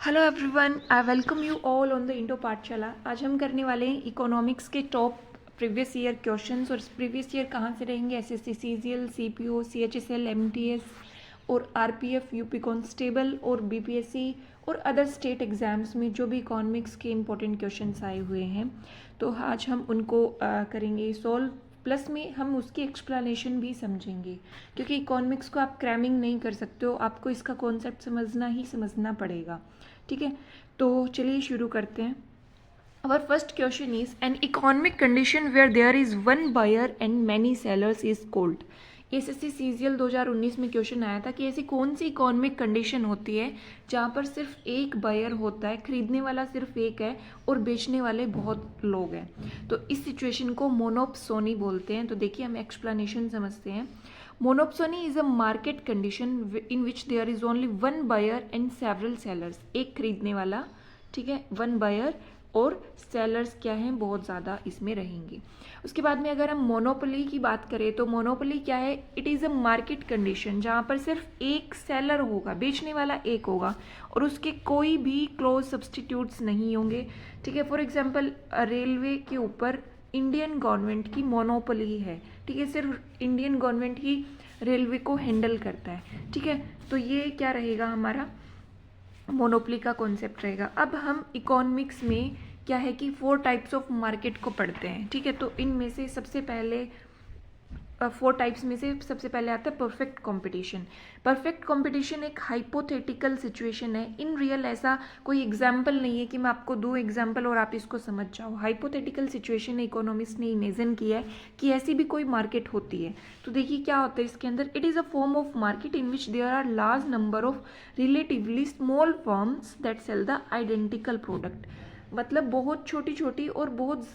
Hello everyone, I welcome you all on the Indo पाठशाला। आज हम करने वाले हैं इकोनॉमिक्स के टॉप प्रीवियस ईयर क्वेश्चंस। और प्रीवियस ईयर कहाँ से रहेंगे? SSC, CGL, CPO, CHSL, MTS और आरपीएफ, यूपी कांस्टेबल और बीपीएससी और अदर स्टेट एग्जाम्स में जो भी इकोनॉमिक्स के इंपॉर्टेंट क्वेश्चंस आए हुए हैं, तो आज हम उनको करेंगे सॉल्व। प्लस में हम उसकी एक्सप्लेनेशन भी समझेंगे, क्योंकि इकोनॉमिक्स को आप क्रैमिंग नहीं कर सकते हो, आपको इसका कॉन्सेप्ट समझना ही समझना पड़ेगा। ठीक है, तो चलिए शुरू करते हैं। Our first question is an economic condition where there is one buyer and many sellers is called। SSC CGL 2019 में क्वेश्चन आया था कि ऐसी कौन सी इकोनॉमिक कंडीशन होती है जहाँ पर सिर्फ एक बायर होता है, खरीदने वाला सिर्फ एक है और बेचने वाले बहुत लोग हैं। तो इस सिचुएशन को मोनोप्सोनी बोलते हैं। तो देखिए, हम एक्सप्लेनेशन समझते हैं। Monopsony is a market condition in which there is only one buyer and several sellers. एक खरीदने वाला, ठीक है, वन बायर और सेलर्स क्या हैं, बहुत ज़्यादा इसमें रहेंगे। उसके बाद में अगर हम मोनोपोली की बात करें तो मोनोपोली क्या है? It is a market condition जहाँ पर सिर्फ एक सेलर होगा, बेचने वाला एक होगा और उसके कोई भी क्लोज सब्सटीट्यूट्स नहीं होंगे। ठीक है, फॉर एग्जांपल रेलवे के ऊपर इंडियन गवर्नमेंट की मोनोपोली है। ठीक है, सिर्फ इंडियन गवर्नमेंट ही रेलवे को हैंडल करता है। ठीक है, तो ये क्या रहेगा, हमारा मोनोपोली का कॉन्सेप्ट रहेगा। अब हम इकोनॉमिक्स में क्या है कि 4 टाइप्स ऑफ मार्केट को पढ़ते हैं। ठीक है, तो इनमें से सबसे पहले 4 टाइप्स में से सबसे पहले आता है परफेक्ट कंपटीशन। परफेक्ट कंपटीशन एक हाइपोथेटिकल सिचुएशन है। इन रियल ऐसा कोई एग्जाम्पल नहीं है कि मैं आपको दूँ एग्जाम्पल और आप इसको समझ जाओ। हाइपोथेटिकल सिचुएशन इकोनॉमिस्ट ने इमेजिन किया है कि ऐसी भी कोई मार्केट होती है। तो देखिए क्या होता है इसके अंदर। It is a form of market in which there are large number of relatively small firms that sell the identical product. मतलब बहुत छोटी छोटी और बहुत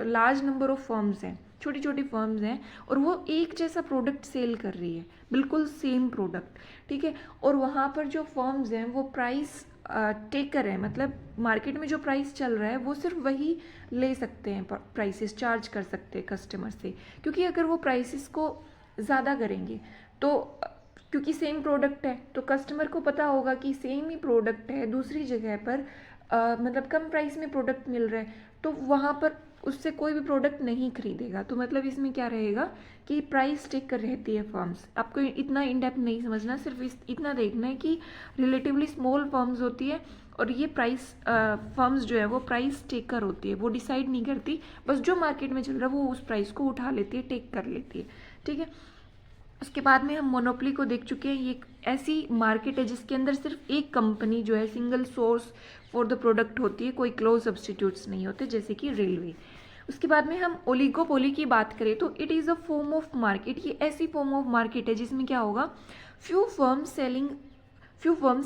लार्ज नंबर ऑफ फर्म्स हैं, छोटी छोटी फर्म्स हैं और वो एक जैसा प्रोडक्ट सेल कर रही है, बिल्कुल सेम प्रोडक्ट। ठीक है, और वहाँ पर जो फर्म्स हैं वो प्राइस टेकर है, मतलब मार्केट में जो प्राइस चल रहा है वो सिर्फ वही ले सकते हैं, प्राइसेस चार्ज कर सकते हैं कस्टमर से। क्योंकि अगर वो प्राइसेस को ज़्यादा करेंगे तो क्योंकि सेम प्रोडक्ट है तो कस्टमर को पता होगा कि सेम ही प्रोडक्ट है, दूसरी जगह पर मतलब कम प्राइस में प्रोडक्ट मिल रहा है, तो वहाँ पर उससे कोई भी प्रोडक्ट नहीं खरीदेगा। तो मतलब इसमें क्या रहेगा कि प्राइस टेक कर रहती है फर्म्स। आपको इतना इन डेप्थ नहीं समझना, सिर्फ इतना देखना है कि रिलेटिवली स्मॉल फर्म्स होती है और ये प्राइस फर्म्स जो है वो प्राइस टेकर होती है, वो डिसाइड नहीं करती, बस जो मार्केट में चल रहा है वो उस प्राइस को उठा लेती है, टेक कर लेती है। ठीक है, उसके बाद में हम मोनोपोली को देख चुके हैं। ये एक ऐसी मार्केट है जिसके अंदर सिर्फ एक कंपनी जो है single source for the product होती है, कोई क्लोज सब्सटीट्यूट्स नहीं होते, जैसे कि रेलवे। उसके बाद में हम ओलिगोपोली की बात करें तो it is a form of market. ये ऐसी फॉर्म ऑफ मार्केट है जिसमें क्या होगा, few firms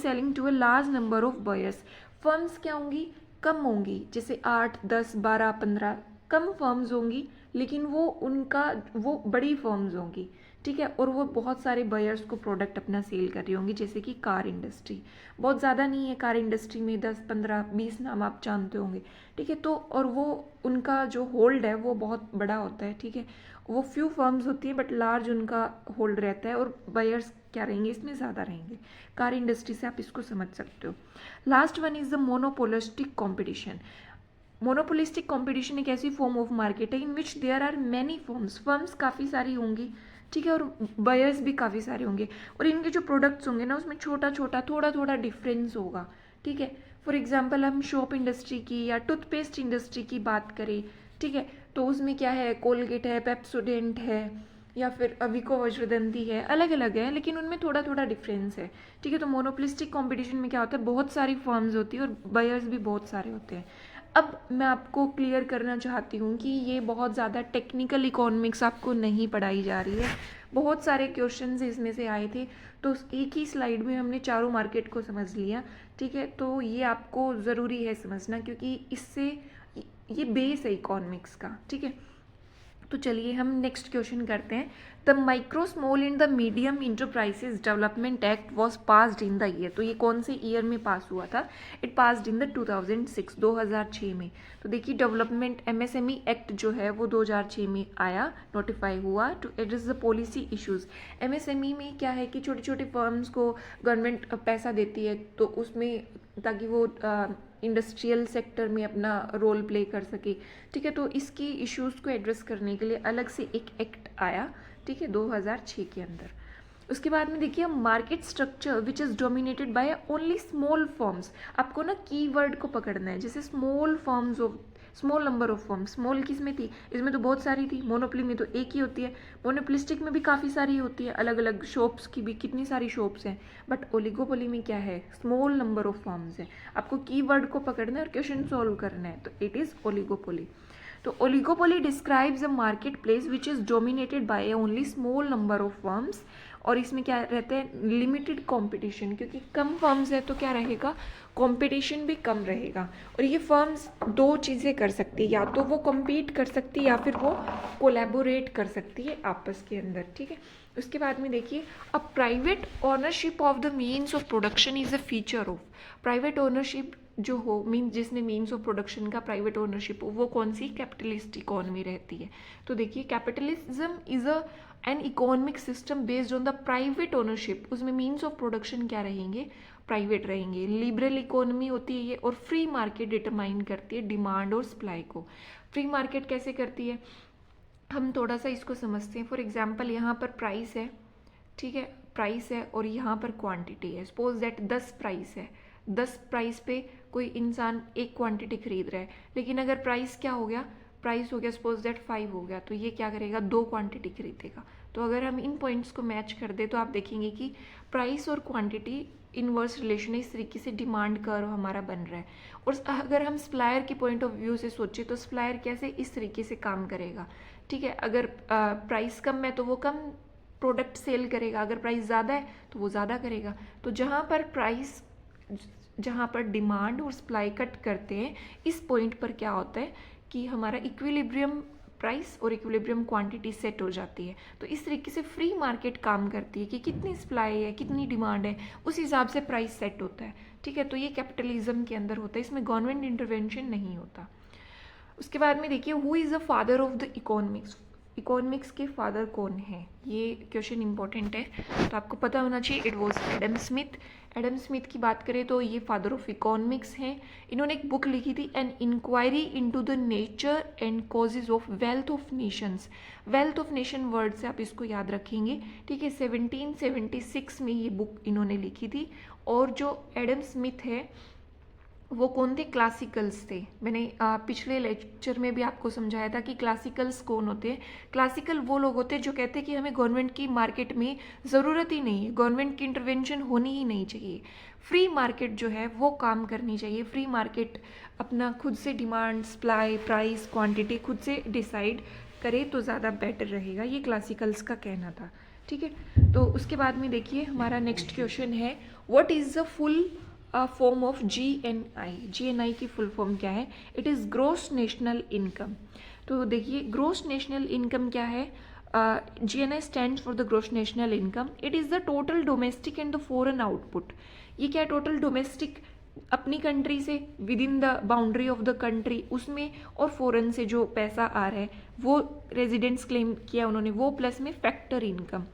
selling to a large number of buyers. Firms क्या होंगी, कम होंगी, जैसे 8, 10, 12, 15 कम फर्म्स होंगी, लेकिन वो बड़ी फर्म्स होंगी। ठीक है, और वो बहुत सारे बायर्स को प्रोडक्ट अपना सेल कर रही होंगी, जैसे कि कार इंडस्ट्री। बहुत ज़्यादा नहीं है, कार इंडस्ट्री में 10, 15, 20 नाम आप जानते होंगे। ठीक है, तो और वो उनका जो होल्ड है वो बहुत बड़ा होता है। ठीक है, वो फ्यू फर्म्स होती हैं बट लार्ज उनका होल्ड रहता है और बायर्स क्या रहेंगे, इसमें ज़्यादा रहेंगे। कार इंडस्ट्री से आप इसको समझ सकते हो। Last one is the monopolistic competition. Monopolistic competition एक ऐसी फॉर्म ऑफ मार्केट है in which there are many firms काफ़ी सारी होंगी। ठीक है, और बायर्स भी काफ़ी सारे होंगे और इनके जो प्रोडक्ट्स होंगे ना उसमें छोटा छोटा थोड़ा थोड़ा डिफरेंस होगा। ठीक है, फॉर एग्जांपल हम शॉप इंडस्ट्री की या टूथपेस्ट इंडस्ट्री की बात करें, ठीक है, तो उसमें क्या है, कोलगेट है, पेप्सोडेंट है या फिर अविको वज्रदंती है, अलग अलग है लेकिन उनमें थोड़ा थोड़ा डिफरेंस है। ठीक है, तो मोनोपोलिस्टिक कंपटीशन में क्या होता है, बहुत सारी फर्म्स होती है और बायर्स भी बहुत सारे होते हैं। अब मैं आपको क्लियर करना चाहती हूँ कि ये बहुत ज़्यादा टेक्निकल इकोनॉमिक्स आपको नहीं पढ़ाई जा रही है। बहुत सारे क्वेश्चंस इसमें से आए थे, तो एक ही स्लाइड में हमने चारों मार्केट को समझ लिया। ठीक है, तो ये आपको ज़रूरी है समझना, क्योंकि इससे ये बेस है इकोनॉमिक्स का। ठीक है, तो चलिए हम नेक्स्ट क्वेश्चन करते हैं। The micro small and the medium enterprises development act was passed in the year. तो ये कौन से ईयर में पास हुआ था? इट पास्ड इन द 2006, 2006 में। तो देखिए डेवलपमेंट एमएसएमई एक्ट जो है वो 2006 में आया, नोटिफाई हुआ to address the policy issues. MSME में क्या है कि छोटी छोटी फर्म्स को गवर्नमेंट पैसा देती है तो उसमें ताकि वो इंडस्ट्रियल सेक्टर में अपना रोल प्ले कर सके। ठीक है, तो इसकी इश्यूज़ को एड्रेस करने के लिए अलग से एक एक्ट आया, ठीक है, 2006 के अंदर। उसके बाद में देखिए market structure which is dominated by only small firms. आपको ना कीवर्ड को पकड़ना है, जैसे small firms of small number of firms. Small किस में थी? इसमें तो बहुत सारी थी। मोनोपोली में तो एक ही होती है, मोनोपोलिस्टिक में भी काफ़ी सारी होती है, अलग अलग शॉप्स की भी कितनी सारी शॉप्स हैं। बट ओलिगोपोली में क्या है? स्मॉल नंबर ऑफ फर्म्स है। आपको कीवर्ड को पकड़ना है और क्वेश्चन सॉल्व करना है, तो इट इज़ ओलिगोपोली। तो oligopoly describes a market place which is dominated by only small number of firms. और इसमें क्या रहता है? लिमिटेड कंपटीशन, क्योंकि कम फर्म्स है तो क्या रहेगा? कंपटीशन भी कम रहेगा। और ये फर्म्स दो चीज़ें कर सकती है, या तो वो कम्पीट कर सकती है या फिर वो कोलैबोरेट कर सकती है आपस के अंदर। ठीक है, उसके बाद में देखिए a private ownership of the means of production is a feature of. Private ownership जो हो, मीन जिसने मीन्स ऑफ प्रोडक्शन का प्राइवेट ओनरशिप हो, वो कौन सी? कैपिटलिस्ट इकोनॉमी रहती है। तो देखिए capitalism is a an economic system based on the private ownership. उसमें मीन्स ऑफ प्रोडक्शन क्या रहेंगे? प्राइवेट रहेंगे। लिबरल इकोनॉमी होती है ये, और फ्री मार्केट डिटरमाइन करती है डिमांड और सप्लाई को। फ्री मार्केट कैसे करती है? हम थोड़ा सा इसको समझते हैं। फॉर एग्जाम्पल यहाँ पर प्राइस है, ठीक है, प्राइस है, और यहाँ पर क्वांटिटी है। सपोज दैट 10 प्राइस है, 10 प्राइस पे कोई इंसान एक क्वांटिटी खरीद रहा है, लेकिन अगर प्राइस क्या हो गया? प्राइस हो गया सपोज दैट 5 हो गया, तो ये क्या करेगा? 2 क्वांटिटी खरीदेगा। तो अगर हम इन पॉइंट्स को मैच कर दे तो आप देखेंगे कि प्राइस और क्वांटिटी इनवर्स रिलेशन है। इस तरीके से डिमांड कर्व हमारा बन रहा है। और अगर हम सप्लायर के पॉइंट ऑफ व्यू से सोचें तो सप्लायर कैसे इस तरीके से काम करेगा? ठीक है, अगर प्राइस कम है तो वो कम प्रोडक्ट सेल करेगा, अगर प्राइस ज़्यादा है तो वो ज़्यादा करेगा। तो जहाँ पर डिमांड और सप्लाई कट करते हैं, इस पॉइंट पर क्या होता है कि हमारा इक्विलिब्रियम प्राइस और इक्विलिब्रियम क्वांटिटी सेट हो जाती है। तो इस तरीके से फ्री मार्केट काम करती है कि कितनी सप्लाई है, कितनी डिमांड है, उस हिसाब से प्राइस सेट होता है। ठीक है, तो ये कैपिटलिज्म के अंदर होता है, इसमें गवर्नमेंट इंटरवेंशन नहीं होता। उसके बाद में देखिए who is the father of the economics. Economics के फादर कौन है? ये क्वेश्चन इंपॉर्टेंट है, तो आपको पता होना चाहिए। It was Adam Smith. Adam Smith की बात करें तो ये फादर ऑफ इकोनॉमिक्स हैं। इन्होंने एक बुक लिखी थी, an inquiry into the nature and causes of wealth of nations. Wealth of nation word से आप इसको याद रखेंगे। ठीक है, 1776 में ये बुक इन्होंने लिखी थी। और जो एडम स्मिथ है वो कौन थे? क्लासिकल्स थे। मैंने पिछले लेक्चर में भी आपको समझाया था कि क्लासिकल्स कौन होते हैं। क्लासिकल वो लोग होते हैं जो कहते हैं कि हमें गवर्नमेंट की मार्केट में ज़रूरत ही नहीं है, गवर्नमेंट की इंटरवेंशन होनी ही नहीं चाहिए, फ्री मार्केट जो है वो काम करनी चाहिए। फ्री मार्केट अपना खुद से डिमांड, सप्लाई, प्राइस, क्वांटिटी खुद से डिसाइड करे तो ज़्यादा बेटर रहेगा, ये क्लासिकल्स का कहना था। ठीक है, तो उसके बाद में देखिए हमारा नेक्स्ट क्वेश्चन है, what is the full form of GNI। GNI की फुल फॉर्म क्या है? It is gross national income. तो देखिए ग्रॉस नेशनल इनकम क्या है? GNI stands for the gross national income. It is the total domestic and the foreign output. ये क्या है? टोटल डोमेस्टिक अपनी कंट्री से with in the boundary of the country उसमें, और फॉरेन से जो पैसा आ रहा है वो रेजिडेंट्स क्लेम किया उन्होंने वो, प्लस में फैक्टर इनकम।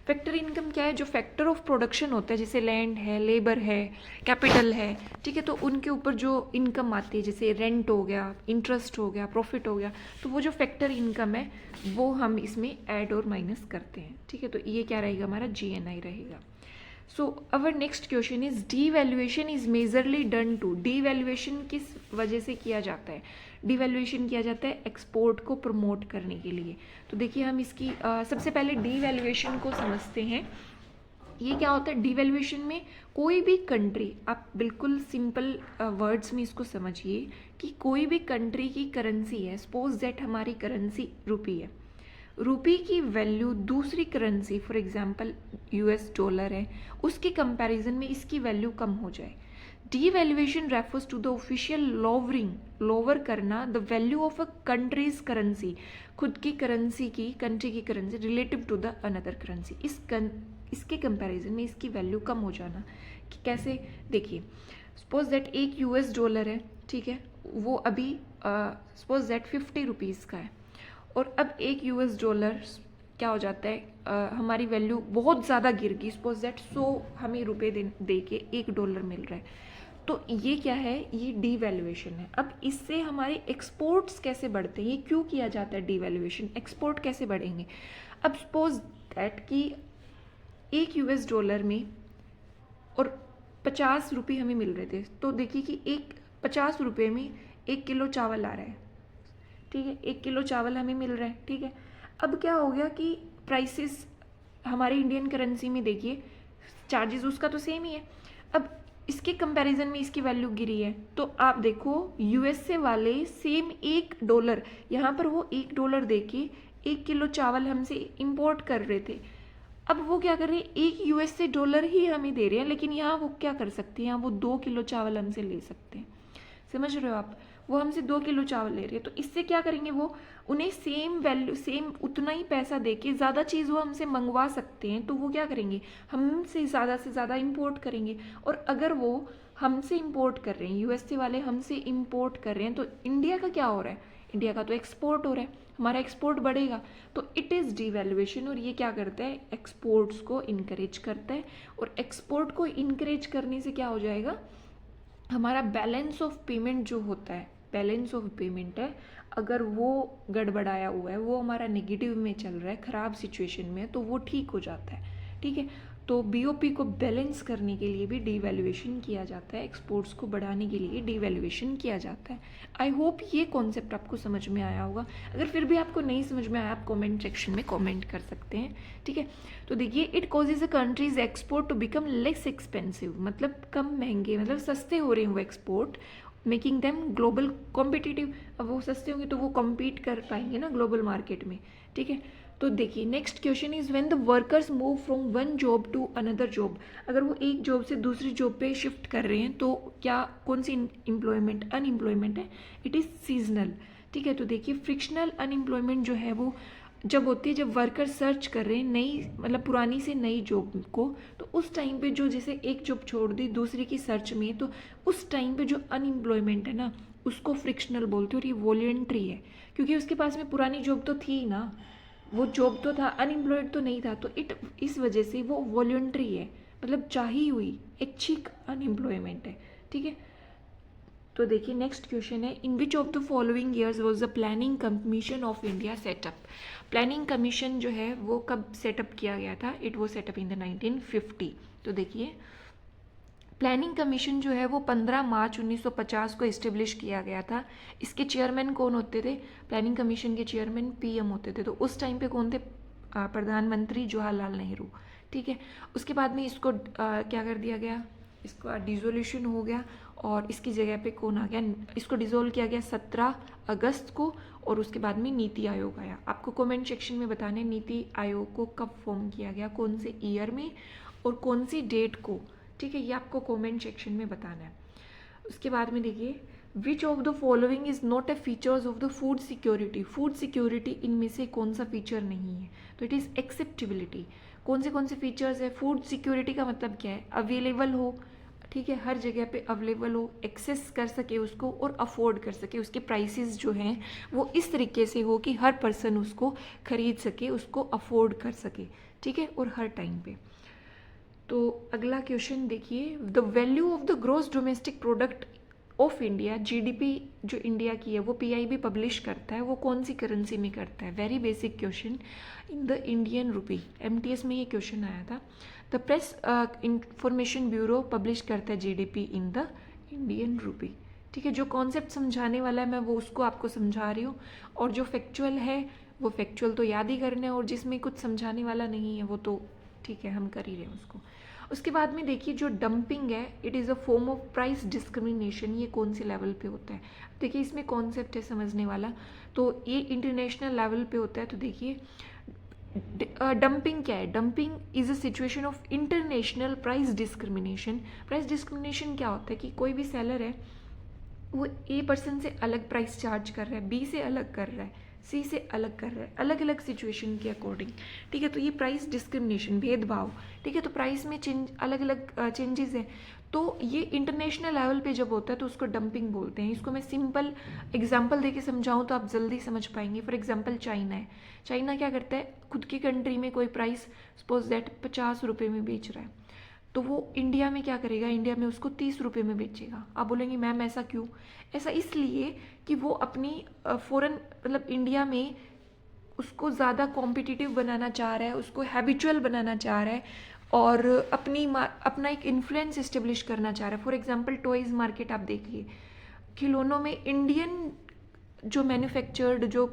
फैक्टर इनकम क्या है? जो फैक्टर ऑफ प्रोडक्शन होता है, जैसे लैंड है, लेबर है, कैपिटल है, ठीक है, तो उनके ऊपर जो इनकम आती है, जैसे रेंट हो गया, इंटरेस्ट हो गया, प्रॉफिट हो गया, तो वो जो फैक्टर इनकम है वो हम इसमें ऐड और माइनस करते हैं। ठीक है, तो ये क्या रहेगा? हमारा GNI रहेगा। So our next question is devaluation is majorly done to. Devaluation किस वजह से किया जाता है? डीवैल्यूएशन किया जाता है एक्सपोर्ट को प्रमोट करने के लिए। तो देखिए हम इसकी सबसे पहले डीवैल्यूएशन को समझते हैं। ये क्या होता है? डीवैल्यूएशन में कोई भी कंट्री, आप बिल्कुल सिंपल वर्ड्स में इसको समझिए कि कोई भी कंट्री की करेंसी है, सपोज दैट हमारी करेंसी रुपी है, रुपी की वैल्यू दूसरी currency for example US dollar है, उसके कंपैरिजन में इसकी वैल्यू कम हो जाए, devaluation refers to the official lower करना the value of a country's currency, खुद की करेंसी की, कंट्री की currency relative to the another currency. इसके कंपैरिजन में इसकी वैल्यू कम हो जाना। कि कैसे, देखिए सपोज दैट एक यूएस डॉलर है, ठीक है, वो अभी सपोज दैट 50 रुपीज़ का है, और अब एक यूएस डॉलर क्या हो जाता है, हमारी वैल्यू बहुत ज़्यादा गिर गई, सपोज दैट 100 हमें रुपए दे के $1 मिल रहा है। तो ये क्या है, ये डीवैल्यूएशन है। अब इससे हमारे एक्सपोर्ट्स कैसे बढ़ते हैं, ये क्यों किया जाता है डीवैल्यूएशन, एक्सपोर्ट कैसे बढ़ेंगे। अब सपोज दैट कि एक यूएस डॉलर में और 50 रुपये हमें मिल रहे थे, तो देखिए कि 50 रुपये में 1 किलो चावल आ रहा है, ठीक है, 1 किलो चावल हमें मिल रहा है, ठीक है। अब क्या हो गया कि प्राइसेस हमारे इंडियन करेंसी में देखिए, चार्जेस उसका तो सेम ही है, अब इसके कंपैरिजन में इसकी वैल्यू गिरी है। तो आप देखो यूएसए वाले सेम $1, यहाँ पर वो $1 दे के 1 किलो चावल हमसे इंपोर्ट कर रहे थे, अब वो क्या कर रहे हैं, एक यूएसए डॉलर ही हमें दे रहे हैं, लेकिन यहाँ वो क्या कर सकते हैं, यहाँ वो 2 किलो चावल हमसे ले सकते हैं। समझ रहे हो आप, वो हमसे 2 किलो चावल ले रहे हैं, तो इससे क्या करेंगे, वो उन्हें सेम वैल्यू, सेम उतना ही पैसा दे के ज़्यादा चीज़ वो हमसे मंगवा सकते हैं, तो वो क्या करेंगे, हमसे ज़्यादा से ज़्यादा इंपोर्ट करेंगे। और अगर वो हमसे इंपोर्ट कर रहे हैं, यूएसए वाले हमसे इंपोर्ट कर रहे हैं, तो इंडिया का क्या हो रहा है, इंडिया का तो एक्सपोर्ट हो रहा है, हमारा एक्सपोर्ट बढ़ेगा, तो इट इज़ डीवैल्यूएशन। और ये क्या करता है, एक्सपोर्ट्स को इनकरेज करता है, और एक्सपोर्ट को इनकरेज करने से क्या हो जाएगा, हमारा बैलेंस ऑफ पेमेंट जो होता है, बैलेंस ऑफ पेमेंट है, अगर वो गड़बड़ाया हुआ है, वो हमारा नेगेटिव में चल रहा है, ख़राब सिचुएशन में है, तो वो ठीक हो जाता है, ठीक है। तो बीओपी को बैलेंस करने के लिए भी डीवैल्यूएशन किया जाता है, एक्सपोर्ट्स को बढ़ाने के लिए डीवैल्यूएशन किया जाता है। आई होप ये कॉन्सेप्ट आपको समझ में आया होगा। अगर फिर भी आपको नहीं समझ में आया, आप कमेंट सेक्शन में कमेंट कर सकते हैं, ठीक है। तो देखिए, it causes a country's export to become less expensive, मतलब कम महंगे, मतलब सस्ते हो रहे हैं वो export, making them global competitive. अब वो सस्ते होंगे तो वो कॉम्पीट कर पाएंगे ना ग्लोबल मार्केट में, ठीक है। तो देखिए, next question is when the workers move from one job to another job, अगर वो एक जॉब से दूसरी जॉब पे शिफ्ट कर रहे हैं, तो क्या, कौन सी एम्प्लॉयमेंट, अनएम्प्लॉयमेंट है, इट इज़ सीजनल, ठीक है। तो देखिए, फ्रिक्शनल अनएम्प्लॉयमेंट जो है वो जब होती है, जब वर्कर सर्च कर रहे हैं नई, मतलब पुरानी से नई जॉब को, तो उस टाइम पे जो, जैसे एक जॉब छोड़ दी दूसरी की सर्च में, तो उस टाइम पे जो अनएम्प्लॉयमेंट है ना, उसको फ्रिक्शनल बोलते हैं, और ये वॉलंटरी है, क्योंकि उसके पास में पुरानी जॉब तो थी ना, वो जॉब तो था, अनएम्प्लॉयड तो नहीं था, तो इस वजह से वो वॉलंटरी है, मतलब चाही हुई ऐच्छिक अनएम्प्लॉयमेंट है, ठीक है। तो देखिए, नेक्स्ट क्वेश्चन है, in which of the following years was the planning commission of India set up. Planning commission जो है वो कब सेटअप किया गया था, इट वो सेटअप इन द 1950। तो देखिए, प्लानिंग कमीशन जो है वो 15 मार्च 1950 को इस्टेब्लिश किया गया था। इसके चेयरमैन कौन होते थे, प्लानिंग कमीशन के चेयरमैन पीएम होते थे। तो उस टाइम पे कौन थे, प्रधानमंत्री जवाहरलाल नेहरू, ठीक है। उसके बाद में इसको क्या कर दिया गया, इसका डिसोल्यूशन हो गया, और इसकी जगह पे कौन आ गया, इसको डिसोल्व किया गया 17 अगस्त को, और उसके बाद में नीति आयोग आया। आपको कमेंट सेक्शन में बताने नीति आयोग को कब फॉर्म किया गया, कौन से ईयर में और कौन सी डेट को, ठीक है, ये आपको कमेंट सेक्शन में बताना है। उसके बाद में देखिए, विच of the following is not a features of the food security, food security इनमें से कौन सा फीचर नहीं है, तो इट इज़ एक्सेप्टेबिलिटी। कौन से फीचर्स है, फूड सिक्योरिटी का मतलब क्या है, अवेलेबल हो, ठीक है, हर जगह पे अवेलेबल हो, एक्सेस कर सके उसको और अफोर्ड कर सके, उसके प्राइसेस जो हैं वो इस तरीके से हो कि हर पर्सन उसको खरीद सके, उसको अफोर्ड कर सके, ठीक है, और हर टाइम पे। तो अगला क्वेश्चन देखिए, the value of the gross domestic product of India, GDP जो इंडिया की है वो पीआईबी पब्लिश करता है, वो कौन सी करेंसी में करता है, very basic question, in the Indian rupee. MTS में ये क्वेश्चन आया था। The press information bureau publish करता है GDP in the Indian rupee, ठीक है। जो कॉन्सेप्ट समझाने वाला है मैं वो उसको आपको समझा रही हूँ, और जो फैक्चुअल है वो फैक्चुअल तो याद ही करना है, और जिसमें कुछ समझाने वाला नहीं है वो तो ठीक है, हम कर ही रहे हैं उसको। उसके बाद में देखिए, जो डंपिंग है, it is a form of price discrimination, ये कौन से लेवल पे होता है, देखिए इसमें कॉन्सेप्ट है समझने वाला। तो ये इंटरनेशनल लेवल पे होता है। तो देखिए, डंपिंग क्या है? Dumping is a situation of international price discrimination. Price discrimination क्या होता है कि कोई भी सेलर है वो ए पर्सन से अलग प्राइस चार्ज कर रहा है, बी से अलग कर रहा है, सी से अलग कर रहा है, अलग अलग सिचुएशन के अकॉर्डिंग। ठीक है, तो ये प्राइस डिस्क्रिमिनेशन, भेदभाव। ठीक है, तो प्राइस में चेंज, अलग अलग चेंजेस हैं। तो ये इंटरनेशनल लेवल पे जब होता है तो उसको डंपिंग बोलते हैं। इसको मैं सिंपल एग्जांपल देके समझाऊं तो आप जल्दी समझ पाएंगे। फॉर एग्जांपल चाइना है। चाइना क्या करता है, खुद की कंट्री में कोई प्राइस सपोज दैट 50 रुपये में बेच रहा है, तो वो इंडिया में क्या करेगा, इंडिया में उसको 30 रुपये में बेचेगा। आप बोलेंगे मैम ऐसा क्यों? ऐसा इसलिए कि वो अपनी फॉरेन मतलब इंडिया में उसको ज़्यादा कॉम्पिटिटिव बनाना चाह रहा है, उसको हैबिचुअल बनाना चाह रहा है और अपना एक इन्फ्लुएंस इस्टेब्लिश करना चाह रहा है। फॉर एग्जांपल टॉयज़ मार्केट आप देखिए, खिलौनों में इंडियन जो मैन्युफैक्चर्ड जो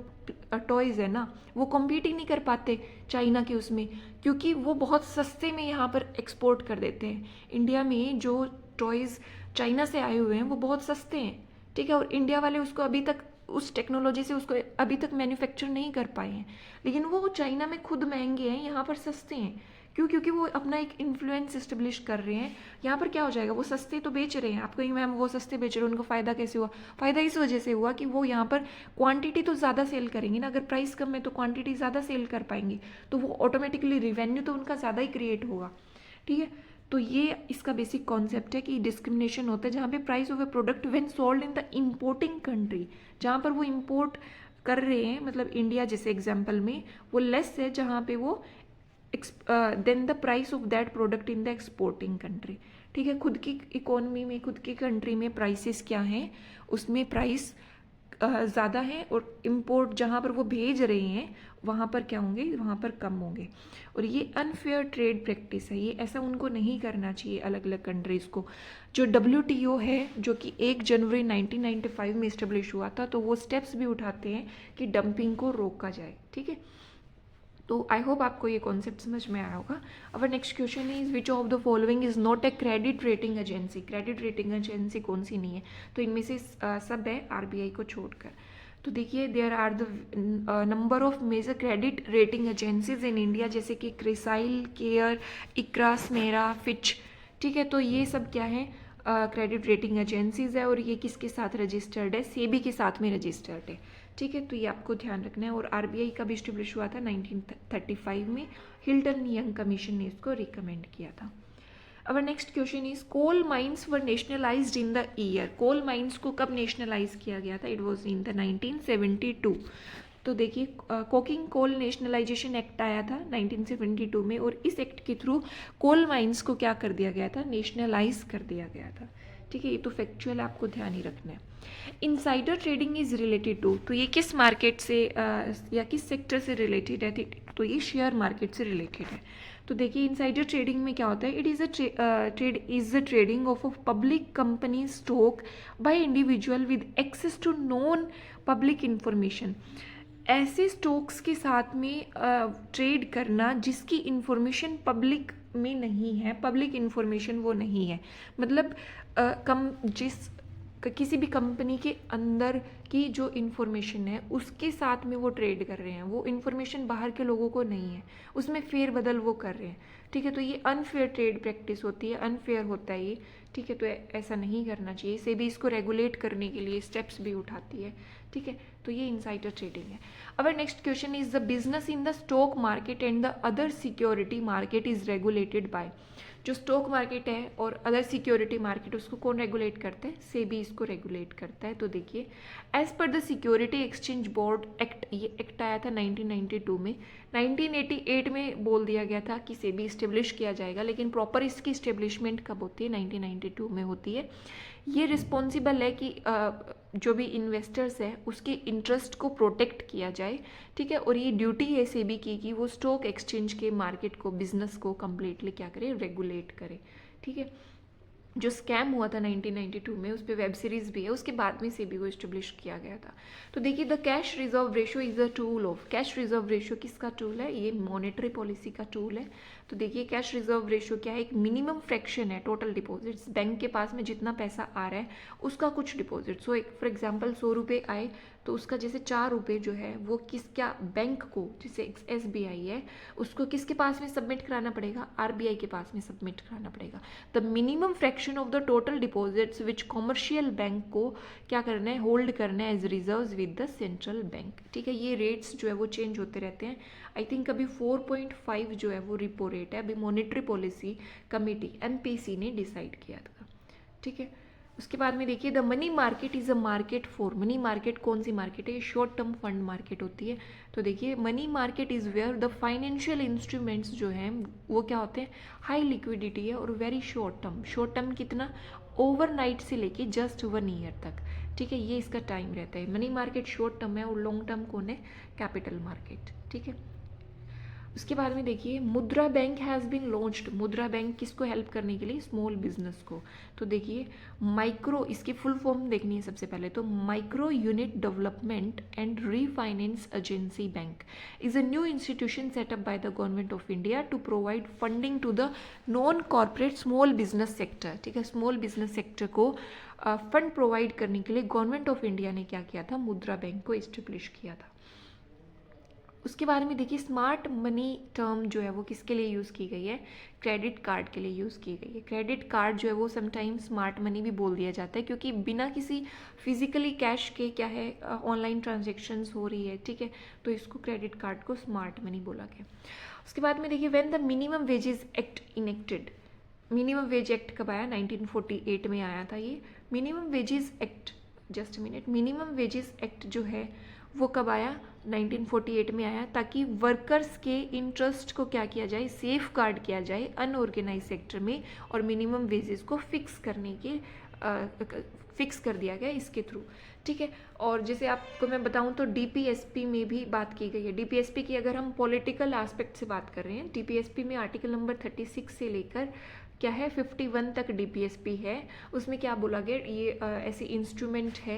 टॉयज़ है ना, वो कॉम्पीट ही नहीं कर पाते चाइना के उसमें, क्योंकि वो बहुत सस्ते में यहाँ पर एक्सपोर्ट कर देते हैं। इंडिया में जो टॉयज़ चाइना से आए हुए हैं वो बहुत सस्ते हैं। ठीक है, और इंडिया वाले उसको अभी तक उस टेक्नोलॉजी से उसको अभी तक मैन्युफैक्चर नहीं कर पाए हैं, लेकिन वो चाइना में खुद महंगे हैं, यहाँ पर सस्ते हैं। क्यों? क्योंकि वो अपना एक इन्फ्लुएंस इस्टेब्लिश कर रहे हैं। यहाँ पर क्या हो जाएगा, वो सस्ते तो बेच रहे हैं, आप कहेंगे मैम वो सस्ते बेच रहे हैं, उनको फ़ायदा कैसे हुआ? फ़ायदा इस वजह से हुआ कि वो यहाँ पर क्वांटिटी तो ज़्यादा सेल करेंगे ना, अगर प्राइस कम है तो क्वांटिटी ज़्यादा सेल कर पाएंगे, तो वो ऑटोमेटिकली रिवेन्यू तो उनका ज़्यादा ही क्रिएट होगा। ठीक है, तो ये इसका बेसिक कॉन्सेप्ट है कि डिस्क्रिमिनेशन होता है जहाँ पे price of A product when sold in the importing country, जहाँ पर वो इम्पोर्ट कर रहे हैं, मतलब इंडिया जैसे एग्जाम्पल में, वो लेस है जहाँ पे वो then the price of that product in the exporting country. ठीक है, खुद की इकोनॉमी में, खुद की कंट्री में प्राइसेस क्या हैं, उसमें प्राइस ज़्यादा है, और इम्पोर्ट जहाँ पर वो भेज रहे हैं वहाँ पर क्या होंगे, वहाँ पर कम होंगे। और ये अनफेयर ट्रेड प्रैक्टिस है, ये ऐसा उनको नहीं करना चाहिए अलग अलग कंट्रीज़ को। जो WTO है, जो कि 1 जनवरी 1995 में इस्टेब्लिश हुआ था, तो वो स्टेप्स भी उठाते हैं कि डंपिंग को रोका जाए। ठीक है, तो आई होप आपको ये कॉन्सेप्ट समझ में आया होगा। अवर next question is which of the following is not a credit rating agency. Credit rating agency कौन सी नहीं है? तो इनमें से सब है RBI को छोड़कर। तो देखिए, there are the number of major credit rating agencies in India, जैसे कि क्रिसाइल, केयर, इक्रा, स्मेरा, फिच। ठीक है, तो ये सब क्या है, क्रेडिट रेटिंग एजेंसीज है, और ये किसके साथ रजिस्टर्ड है? सेबी के साथ में रजिस्टर्ड है। ठीक है, तो ये आपको ध्यान रखना है। और RBI का भी इस्टेब्लिश हुआ था 1935 में, हिल्टन यंग कमीशन ने इसको रिकमेंड किया था। Our next question is coal mines were nationalised in the year. Coal mines को कब नेशनलाइज किया गया था? It was in the 1972। तो देखिए, कोकिंग कोल नेशनलाइजेशन एक्ट आया था 1972 में, और इस एक्ट के थ्रू कोल माइंस को क्या कर दिया गया था? नेशनलाइज कर दिया गया था। ठीक है, ये तो फैक्चुअल आपको ध्यान ही रखना है। Insider trading is related to, तो ये किस मार्केट से या किस सेक्टर से रिलेटेड है? तो ये शेयर मार्केट से रिलेटेड है। तो देखिए, इनसाइडर ट्रेडिंग में क्या होता है? It is the trading of a public company stock by individual with access to non public information. ऐसे स्टॉक्स के साथ में ट्रेड करना जिसकी इंफॉर्मेशन पब्लिक में नहीं है, पब्लिक इंफॉर्मेशन वो नहीं है, मतलब किसी भी कंपनी के अंदर की जो इन्फॉर्मेशन है उसके साथ में वो ट्रेड कर रहे हैं, वो इन्फॉर्मेशन बाहर के लोगों को नहीं है, उसमें फेरबदल वो कर रहे हैं। ठीक है, तो ये अनफेयर ट्रेड प्रैक्टिस होती है, अनफेयर होता है ये। ठीक है, तो ऐसा नहीं करना चाहिए। सेबी इसको रेगुलेट करने के लिए स्टेप्स भी उठाती है। ठीक है, तो ये इनसाइडर ट्रेडिंग है। अवर next question is the business in the stock market and the other security market is regulated by. जो स्टॉक मार्केट है और अदर सिक्योरिटी मार्केट, उसको कौन रेगुलेट करता है? सेबी इसको रेगुलेट करता है। तो देखिए, as per the security exchange board act, ये एक्ट आया था 1992 में। 1988 में बोल दिया गया था कि सेबी इस्टेब्लिश किया जाएगा, लेकिन प्रॉपर इसकी इस्टेब्लिशमेंट कब होती है? 1992 में होती है। ये रिस्पॉन्सिबल है कि जो भी इन्वेस्टर्स है उसके इंटरेस्ट को प्रोटेक्ट किया जाए। ठीक है, और ये ड्यूटी है सेबी की कि वो स्टॉक एक्सचेंज के मार्केट को, बिजनेस को कम्प्लीटली क्या करे? रेगुलेट करे। ठीक है, जो स्कैम हुआ था 1992 में, उस पर वेब सीरीज भी है, उसके बाद में सेबी को इस्टेब्लिश किया गया था। तो देखिए, the cash reserve ratio is a tool of, cash reserve ratio किसका टूल है? ये मॉनेटरी पॉलिसी का टूल है। तो देखिए कैश रिजर्व रेशियो क्या है, एक मिनिमम फ्रैक्शन है टोटल डिपॉजिट्स, बैंक के पास में जितना पैसा आ रहा है उसका कुछ डिपॉजिट। सो एक फॉर एग्जांपल 100 रुपये आए तो उसका जैसे 4 रुपये जो है वो क्या बैंक को, जैसे SBI है उसको किसके पास में सबमिट कराना पड़ेगा, RBI के पास में सबमिट कराना पड़ेगा। The minimum fraction of the total deposits which commercial bank को क्या करना है, होल्ड करना है as reserves with the central bank. ठीक है, ये रेट्स जो है वो चेंज होते रहते हैं। आई थिंक अभी 4.5 जो है वो रिपो रेट है, अभी मॉनेटरी पॉलिसी कमेटी MPC ने डिसाइड किया था। ठीक है, उसके बाद में देखिए the money market is a market for, money market कौन सी मार्केट है, शॉर्ट टर्म फंड मार्केट होती है। तो देखिए money market is where the financial instruments जो हैं वो क्या होते हैं, हाई लिक्विडिटी है और very short term. Short term कितना, ओवरनाइट से लेके जस्ट 1 ईयर तक। ठीक है, ये इसका टाइम रहता है। मनी मार्केट शॉर्ट टर्म है और लॉन्ग टर्म कौन है, कैपिटल मार्केट। ठीक है, उसके बाद में देखिए मुद्रा बैंक हैज़ बीन लॉन्च्ड। मुद्रा बैंक किसको हेल्प करने के लिए, स्मॉल बिजनेस को। तो देखिए माइक्रो, इसकी फुल फॉर्म देखनी है सबसे पहले तो, micro unit development and refinance agency bank is a new institution set up by the government of India to provide funding to the non corporate small business sector. ठीक है, स्मॉल बिजनेस सेक्टर को fund provide करने के लिए government of India ने क्या किया था, मुद्रा बैंक को इस्टेब्लिश किया था। उसके बारे में देखिए स्मार्ट मनी टर्म जो है वो किसके लिए यूज़ की गई है, क्रेडिट कार्ड के लिए यूज़ की गई है। क्रेडिट कार्ड जो है वो समटाइम्स स्मार्ट मनी भी बोल दिया जाता है क्योंकि बिना किसी फिजिकली कैश के क्या है ऑनलाइन ट्रांजेक्शन्स हो रही है। ठीक है, तो इसको क्रेडिट कार्ड को स्मार्ट मनी बोला गया। उसके बाद में देखिए when the minimum wages act enacted, minimum wage act कब आया, 1948 में आया था ये minimum wages act. Just minute, minimum wages act जो है वो कब आया, 1948 में आया, ताकि वर्कर्स के इंटरेस्ट को क्या किया जाए, सेफ गार्ड किया जाए अनऑर्गेनाइज सेक्टर में, और मिनिमम वेजेस को फिक्स करने के फिक्स कर दिया गया इसके थ्रू। ठीक है, और जैसे आपको मैं बताऊं तो DPSP में भी बात की गई है। DPSP की अगर हम पॉलिटिकल एस्पेक्ट से बात कर रहे हैं, DPSP में आर्टिकल नंबर 36 से लेकर क्या है 51 तक DPSP है। उसमें क्या बोला गया, ये ऐसी इंस्ट्रूमेंट है,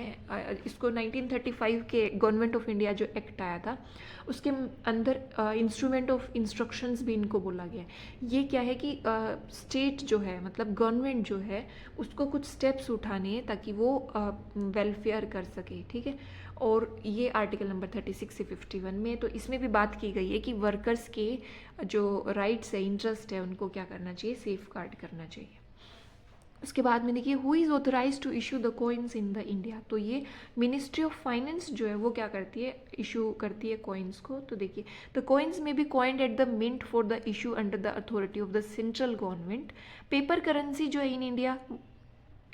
इसको 1935 के गवर्नमेंट ऑफ इंडिया जो एक्ट आया था उसके अंदर इंस्ट्रूमेंट ऑफ इंस्ट्रक्शंस भी इनको बोला गया। ये क्या है कि स्टेट जो है मतलब गवर्नमेंट जो है उसको कुछ स्टेप्स उठाने हैं ताकि वो वेलफेयर कर सके। ठीक है, और ये आर्टिकल नंबर 36 से 51 में, तो इसमें भी बात की गई है कि वर्कर्स के जो राइट्स है, इंटरेस्ट है, उनको क्या करना चाहिए, सेफ गार्ड करना चाहिए। उसके बाद में देखिए who is authorise to issue the coins in the India, तो ये मिनिस्ट्री ऑफ फाइनेंस जो है वो क्या करती है, इशू करती है कॉइन्स को। तो देखिए the coins may be coined at the mint for the issue under the authority of the central government. Paper currency जो है in India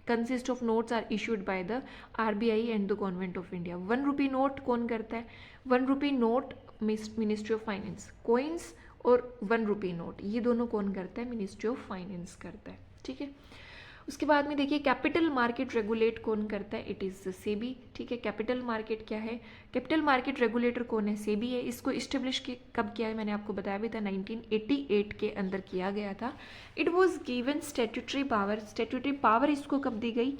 consist of notes are issued by the RBI and the government of India. 1 rupee note कौन करता है, 1 rupee note ministry of finance, coins और 1 rupee note ये दोनों कौन करता है, मिनिस्ट्री ऑफ फाइनेंस करता है। ठीक है, उसके बाद में देखिए कैपिटल मार्केट रेगुलेट कौन करता है, इट इज़ सेबी। ठीक है, कैपिटल मार्केट क्या है, कैपिटल मार्केट रेगुलेटर कौन है, सेबी है। इसको इस्टेब्लिश कब किया है, मैंने आपको बताया भी था 1988 के अंदर किया गया था। It was given statutory power, statutory power इसको कब दी गई,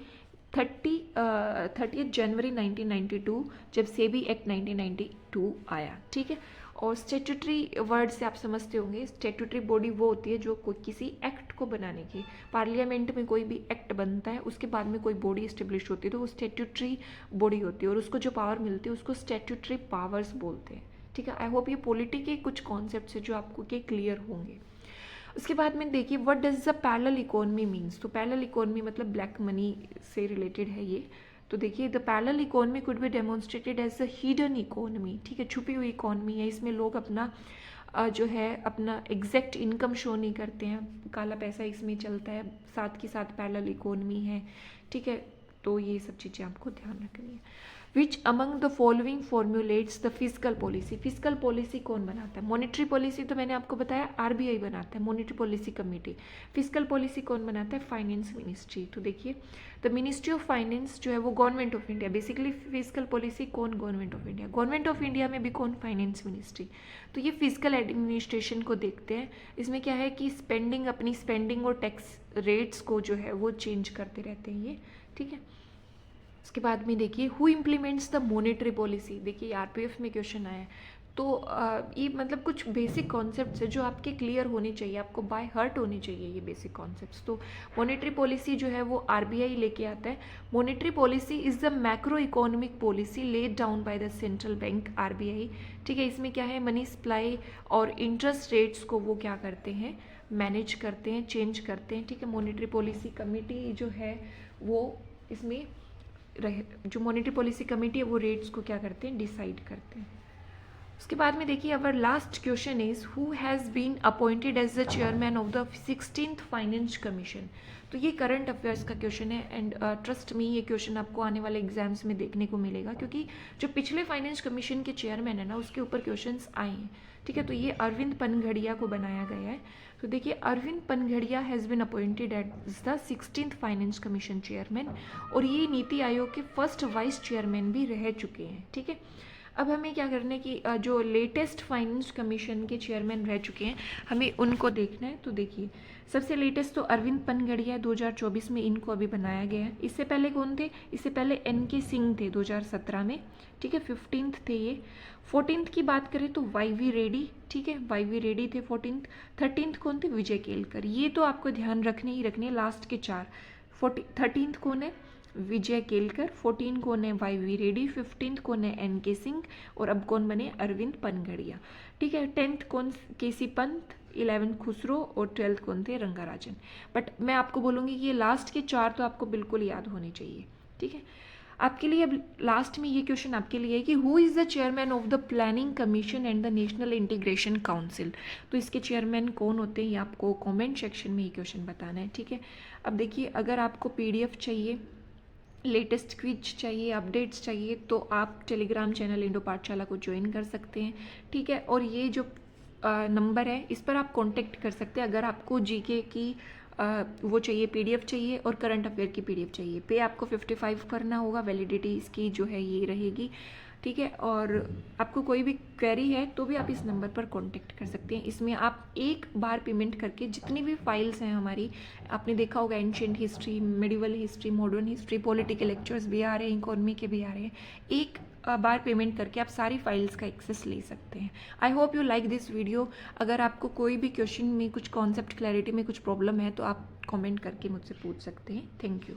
30 जनवरी 1992 जब सेबी एक्ट 1992 आया। ठीक है, और स्टैट्यूटरी वर्ड से आप समझते होंगे, स्टैट्यूटरी बॉडी वो होती है जो कोई किसी एक्ट को बनाने की, पार्लियामेंट में कोई भी एक्ट बनता है उसके बाद में कोई बॉडी इस्टेब्लिश होती है तो वो स्टैट्यूटरी बॉडी होती है और उसको जो पावर मिलती है उसको स्टैट्यूटरी पावर्स बोलते हैं। ठीक है, आई होप ये पॉलिटी के कुछ कॉन्सेप्ट्स है जो आपको के क्लियर होंगे। उसके बाद में देखिए what does the parallel economy means, तो पैरेलल इकोनॉमी मतलब ब्लैक मनी से रिलेटेड है ये। तो देखिए the parallel economy could be demonstrated as a hidden economy. ठीक है, छुपी हुई इकोनॉमी है, इसमें लोग अपना जो है अपना एग्जैक्ट इनकम शो नहीं करते हैं, काला पैसा इसमें चलता है, साथ के साथ पैरेलल इकोनॉमी है। ठीक है, तो ये सब चीज़ें आपको ध्यान रखनी है। Which among the following formulates the physical policy, physical policy कौन बनाता है, मॉनेटरी पॉलिसी तो मैंने आपको बताया RBI बनाता है, monetary policy committee. Physical policy कौन बनाता है, फाइनेंस मिनिस्ट्री। तो देखिए द मिनिस्ट्री ऑफ फाइनेंस जो है वो government of India, basically physical policy कौन, government of India, government of India में भी कौन, फाइनेंस मिनिस्ट्री। तो ये फिजिकल एडमिनिस्ट्रेशन को देखते हैं। इसमें क्या है कि स्पेंडिंग, अपनी स्पेंडिंग और टैक्स रेट्स को जो है वो चेंज करते रहते हैं ये। ठीक है, उसके बाद में देखिए who implements the monetary policy, देखिए RPF में क्वेश्चन आया है। तो ये मतलब कुछ बेसिक कॉन्सेप्ट्स है जो आपके क्लियर होने चाहिए, आपको बाय हार्ट होने चाहिए ये बेसिक कॉन्सेप्ट्स। तो मॉनेटरी पॉलिसी जो है वो आरबीआई लेके आता है। Monetary policy is the macro economic policy laid down by the central bank RBI. ठीक है, इसमें क्या है, मनी सप्लाई और इंटरेस्ट रेट्स को वो क्या करते हैं, मैनेज करते हैं, चेंज करते हैं। ठीक है, मॉनेटरी पॉलिसी कमेटी जो है वो इसमें जो मॉनेटरी पॉलिसी कमेटी है वो रेट्स को क्या करते हैं, डिसाइड करते हैं। उसके बाद में देखिए, our last question is who has been appointed as the chairman of the 16th finance commission. तो ये करंट अफेयर्स का क्वेश्चन है एंड ट्रस्ट मी ये क्वेश्चन आपको आने वाले एग्जाम्स में देखने को मिलेगा, क्योंकि जो पिछले फाइनेंस कमीशन के चेयरमैन है ना उसके ऊपर क्वेश्चंस आए हैं। ठीक है, तो ये अरविंद पनघड़िया को बनाया गया है। तो देखिए, Arvind Panagariya has been appointed as the 16th finance commission chairman, और ये नीति आयोग के फर्स्ट वाइस चेयरमैन भी रह चुके हैं। ठीक है, अब हमें क्या करना है कि जो लेटेस्ट फाइनेंस कमीशन के चेयरमैन रह चुके हैं हमें उनको देखना है। तो देखिए, सबसे लेटेस्ट तो अरविंद पनघड़िया 2024 में इनको अभी बनाया गया है। इससे पहले कौन थे, इससे पहले एन.के. सिंह थे 2017 में। ठीक है, 15th थे ये। 14th की बात करें तो वाई.वी. रेड्डी। ठीक है, वाई.वी. रेड्डी थे 14th। 13th कौन थे, विजय केलकर। ये तो आपको ध्यान रखने ही रखने, लास्ट के 4। 13th कौन है, विजय केलकर। 14 कौन है, वाई.वी. रेड्डी। 15th कौन है, एन.के. सिंह। और अब कौन बने, अरविंद पनघड़िया। ठीक है, 10th कौन, के.सी. पंत। 11th खुसरो और 12th कौन थे, रंगाराजन। बट मैं आपको बोलूँगी कि ये लास्ट के 4 तो आपको बिल्कुल याद होने चाहिए। ठीक है, आपके लिए अब लास्ट में ये क्वेश्चन आपके लिए है कि who is the chairman of the planning commission and the national integration council. तो इसके चेयरमैन कौन होते हैं ये आपको कमेंट सेक्शन में ये क्वेश्चन बताना है। ठीक है, अब देखिए, अगर आपको पीडीएफ चाहिए, लेटेस्ट क्विज चाहिए, अपडेट्स चाहिए, तो आप टेलीग्राम चैनल इंडो पाठशाला को ज्वाइन कर सकते हैं। ठीक है, और ये जो नंबर है इस पर आप कांटेक्ट कर सकते हैं अगर आपको जीके की वो चाहिए, पीडीएफ चाहिए और करंट अफेयर की पीडीएफ चाहिए। पे आपको 55 करना होगा, वैलिडिटी इसकी जो है ये रहेगी। ठीक है, और आपको कोई भी क्वेरी है तो भी आप इस नंबर पर कांटेक्ट कर सकते हैं। इसमें आप एक बार पेमेंट करके जितनी भी फाइल्स हैं हमारी, आपने देखा होगा ancient history, medieval history, modern history, political lectures भी आ रहे हैं, इकोनॉमी के भी आ रहे हैं, एक बार पेमेंट करके आप सारी फाइल्स का एक्सेस ले सकते हैं। I hope you like this video. अगर आपको कोई भी क्वेश्चन में कुछ कॉन्सेप्ट क्लैरिटी में कुछ प्रॉब्लम है तो आप कमेंट करके मुझसे पूछ सकते हैं। Thank you.